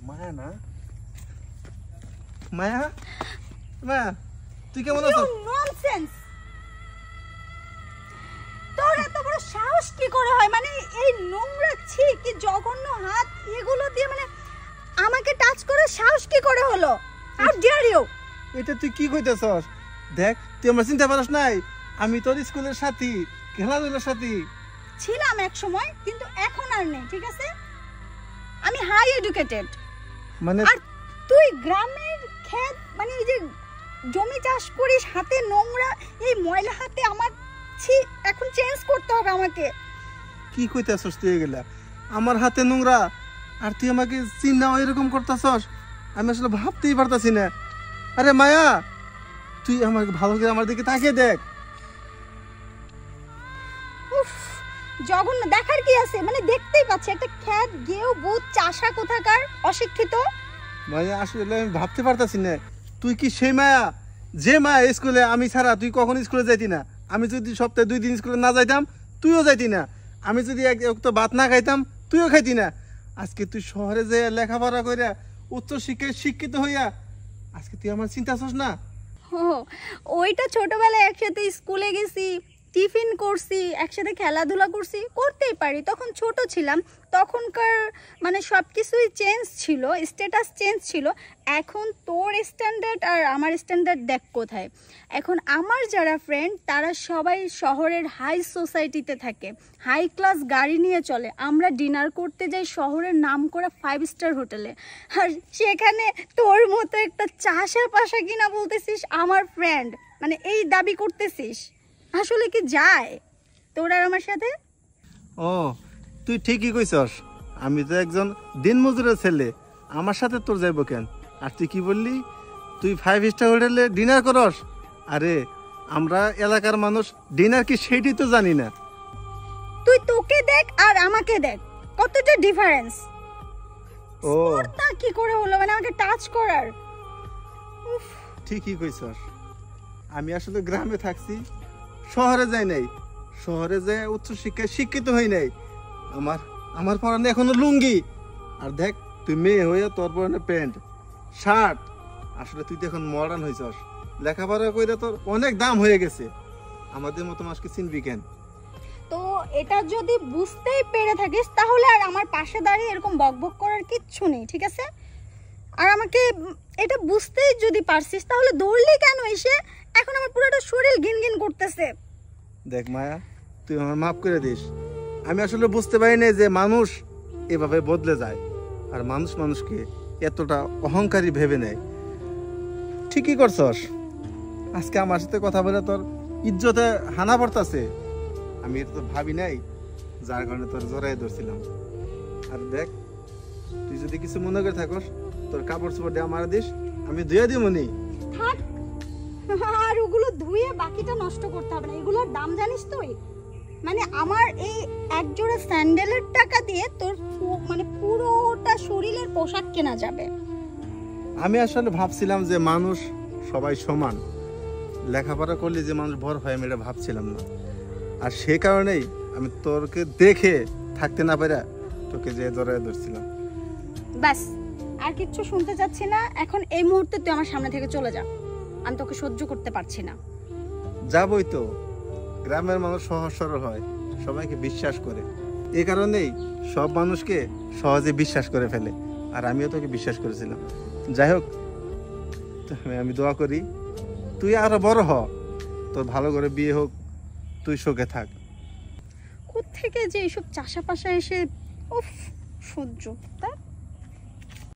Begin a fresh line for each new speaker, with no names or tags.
মায়া না? মায়া, মায়া তুই কেমন আছিস?
ননসেন্স! তোর এত বড় সাহস কি করে হয়? মানে এই নোংরা ছি কি জঘন্য হাত এগুলো দিয়ে মানে আমাকে টাচ করার সাহস কি করে হলো? How dare you!
এটা তুই কি কইতেছস? দেখ তুই আমার চিন্তা পারস নাই, আমি তোর স্কুলের সাথী, খেলাধুলার সাথী
ছিলাম এক সময়, কিন্তু এখন আর নেই, ঠিক আছে? আমি হাই এডুকেটেড।
মানে
আর তুই গ্রামের ক্ষেত মানে এই যে জমি চাষ করিস, হাতে নোংরা, এই ময়লা হাতে আমার ছি, এখন চেঞ্জ করতে হবে আমাকে।
কি কইতেছস তুই এগুলা? আমার হাতে নোংরা আর তুই আমাকে চিন্নাও এরকম করতেছস? আমি আসলে ভাবতেই পারতাছি না। আরে মায়া, তুই আমাকে ভালো করে আমার দিকে তাকিয়ে দেখ।
উফ, জঘন্য! দেখার কি আছে? মানে দেখতেই পাচ্ছি একটা ক্ষেত, গেও বুত চাষা কোথাকার অশিক্ষিত।
মানে আসলে আমি ভাবতে পারতাছি না, তুই কি সেই মায়া যে মায়া স্কুলে আমি ছাড়া তুই কখন স্কুলে যাইতি না? আমি যদি সপ্তাহে 2 দিন স্কুলে না যাইতাম তুইও যাইতি না, আমি যদি এক ভাত না খাইতাম তুইও খাইতি না। আজকে তুই শহরে যে লেখাপড়া কইরা উচ্চ শিক্ষায় শিক্ষিত হইয়া আজকে তুই আমার চিন্তা করছ না?
ও, ওইটা ছোটবেলায় একসাথে স্কুলে গেছি, টিফিন করছি, একসাথে খেলাধুলা করছি, করতেই পারি, তখন ছোট ছিলাম, তখনকার মানে সব কিছুই চেঞ্জ ছিল, স্ট্যাটাস চেঞ্জ ছিল। এখন তোর স্ট্যান্ডার্ড আর আমার স্ট্যান্ডার্ড দেখ কোথায়। এখন আমার যারা ফ্রেন্ড তারা সবাই শহরের হাই সোসাইটিতে থাকে, হাই ক্লাস গাড়ি নিয়ে চলে, আমরা ডিনার করতে যাই শহরের নাম করা 5 স্টার হোটেলে, আর সেখানে তোর মতো একটা চাষা পাশা কিনা বলতেছিস আমার ফ্রেন্ড, মানে এই দাবি করতেছিস। আসলে কি যায় তোর আর আমার সাথে?
ও, তুই ঠিকই কইছস, আমি তো একজন দিনমজুরের ছেলে, আমার সাথে তোর যাইব কেন? আর তুই কি বললি তুই 5 স্টার হোটেলে ডিনার করস? আরে আমরা এলাকার মানুষ ডিনার কি সেইটি তো জানি না।
তুই তোকে দেখ আর আমাকে দেখ, কতটা ডিফারেন্স।
ও,
তা কি করে হলো মানে আমাকে টাচ করার? উফ,
ঠিকই কইছস, আমি আসলে গ্রামে থাকছি, শহরে যাই নাই, শহরে যে উচ্চ শিক্ষায় শিক্ষিত হই নাই। আমার আমার পরনে এখনো লুঙ্গি, আর দেখ তুই মেয়ে হয়ে তোর পরনে প্যান্ট শার্ট। আসলে তুই তো এখন মডার্ন হইছস, লেখাপড়া কইরা তোর অনেক দাম হয়ে গেছে, আমাদের মতো মানুষকে চিনবি কেন?
তো এটা যদি বুঝতেই পেরে থাকিস তাহলে আর আমার পাশে দাঁড়িয়ে এরকম বকবক করার কিচ্ছু নেই, ঠিক আছে? আর আমাকে এটা বুঝতেই যদি পারছিস তাহলে দৌড়লি কেন এসে? এখন আমার পুরোটা শরীর গিনগিন করতেছে।
দেখ মায়া, তুই আমার মাফ করে দিস, আমি আসলে বুঝতে পারি না যে মানুষ এভাবে বদলে যায়, আর মানুষ মানুষকে এতটা অহংকারী ভেবে নেয়। ঠিকই করছস, আজকে আমার সাথে কথা বলে তোর ইজ্জতে হানা পড়তাছে, আমি এটা তো ভাবি নাই, যার কারণে তোর জড়াই ধরছিলাম। আর দেখ তুই যদি কিছু মনে করে থাকস, তোর কাপড় চোপড় দিয়ে আমার দিস, আমি ধুয়ে দিব নি।
থাক, আর ওগুলো ধুয়ে বাকিটা নষ্ট করতে হবে না, এগুলোর দাম জানিস তুই? মানে আমার এই এক জোড়া স্যান্ডেলের টাকা দিয়ে তোর মানে পুরোটা শরীরের পোশাক কেনা যাবে।
আমি আসলে ভাবছিলাম যে মানুষ সবাই সমান, লেখাপড়া করলে যে মানুষ ভর হয় আমি এটা ভাবছিলাম না, আর সে কারণেই আমি তোরকে দেখে থাকতে না পারা তোকে যে জড়ায় ধরছিলাম।
ব্যাস, আর কিচ্ছু শুনতে চাচ্ছি না, এখন এই মুহূর্তে তুই আমার সামনে থেকে চলে যা, আমি তোকে সহ্য করতে পারছি না।
যাবই তো, গ্রামের মানুষ সহজ সরল হয়, সবাইকে বিশ্বাস করে, এই কারণেই সব মানুষকে সহজে বিশ্বাস করে ফেলে, আর আমিও তোকে বিশ্বাস করেছিলাম। যাই হোক, আমি দোয়া করি তুই আরো বড় হ, তোর ভালো করে বিয়ে হোক, তুই সুখে থাক।
কোত্থেকে যে এইসব চাষা পাশা এসে, উফ, সহ্য তার।